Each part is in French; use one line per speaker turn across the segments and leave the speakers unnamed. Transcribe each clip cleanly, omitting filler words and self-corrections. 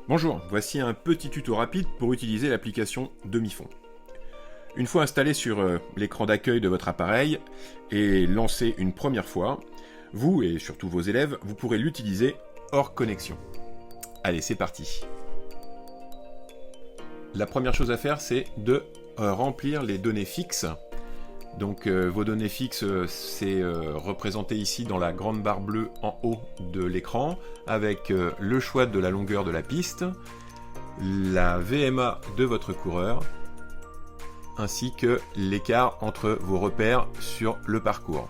Bonjour, voici un petit tuto rapide pour utiliser l'application Demi-fond. Une fois installé sur l'écran d'accueil de votre appareil et lancé une première fois, vous et surtout vos élèves, vous pourrez l'utiliser hors connexion. Allez, c'est parti. La première chose à faire, c'est de remplir les données fixes. Donc vos données fixes, c'est représenté ici dans la grande barre bleue en haut de l'écran, avec le choix de la longueur de la piste, la VMA de votre coureur, ainsi que l'écart entre vos repères sur le parcours.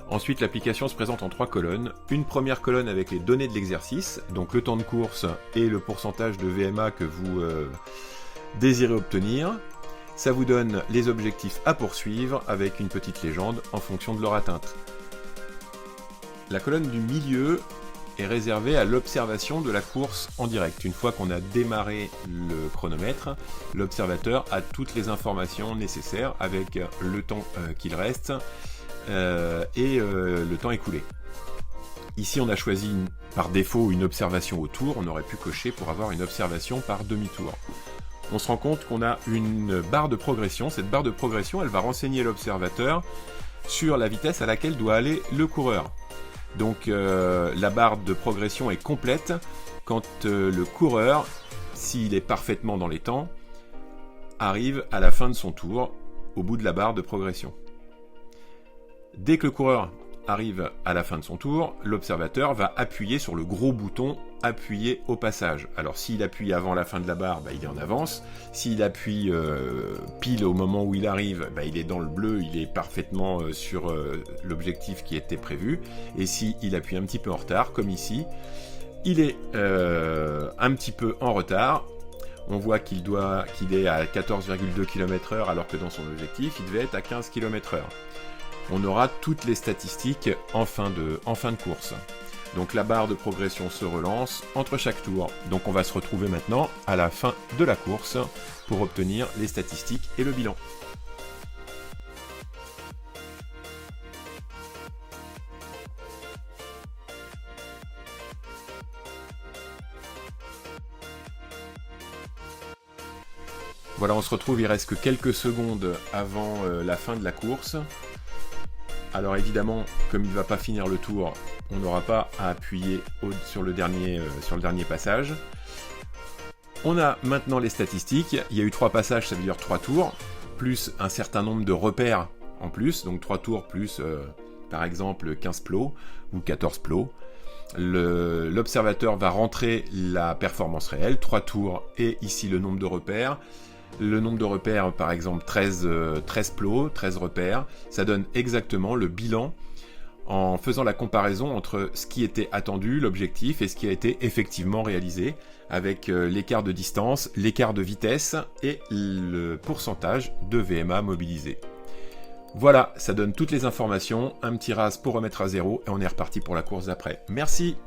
Ensuite, l'application se présente en 3 colonnes. Une première colonne avec les données de l'exercice, donc le temps de course et le pourcentage de VMA que vous désirez obtenir. Ça vous donne les objectifs à poursuivre avec une petite légende en fonction de leur atteinte. La colonne du milieu est réservée à l'observation de la course en direct. Une fois qu'on a démarré le chronomètre, l'observateur a toutes les informations nécessaires avec le temps qu'il reste et le temps écoulé. Ici, on a choisi par défaut une observation au tour. On aurait pu cocher pour avoir une observation par demi-tour. On se rend compte qu'on a une barre de progression. Cette barre de progression, elle va renseigner l'observateur sur la vitesse à laquelle doit aller le coureur. Donc la barre de progression est complète quand le coureur, s'il est parfaitement dans les temps, arrive à la fin de son tour, au bout de la barre de progression. Dès que le coureur arrive à la fin de son tour, l'observateur va appuyer sur le gros bouton « Appuyer au passage ». Alors s'il appuie avant la fin de la barre, il est en avance. S'il appuie pile au moment où il arrive, il est dans le bleu, il est parfaitement sur l'objectif qui était prévu. Et s'il appuie un petit peu en retard, comme ici, il est un petit peu en retard. On voit qu'il est à 14,2 km/h alors que dans son objectif, il devait être à 15 km/h. On aura toutes les statistiques en fin de course. Donc la barre de progression se relance entre chaque tour. Donc on va se retrouver maintenant à la fin de la course pour obtenir les statistiques et le bilan. Voilà, on se retrouve, il reste que quelques secondes avant la fin de la course. Alors évidemment, comme il ne va pas finir le tour, on n'aura pas à appuyer sur le dernier passage. On a maintenant les statistiques. Il y a eu 3 passages, ça veut dire 3 tours, plus un certain nombre de repères en plus. Donc 3 tours plus, par exemple, 15 plots ou 14 plots. L'observateur va rentrer la performance réelle, 3 tours et ici le nombre de repères. Le nombre de repères, par exemple 13 plots, 13 repères, ça donne exactement le bilan en faisant la comparaison entre ce qui était attendu, l'objectif, et ce qui a été effectivement réalisé, avec l'écart de distance, l'écart de vitesse et le pourcentage de VMA mobilisé. Voilà, ça donne toutes les informations, un petit RAS pour remettre à zéro, et on est reparti pour la course d'après. Merci!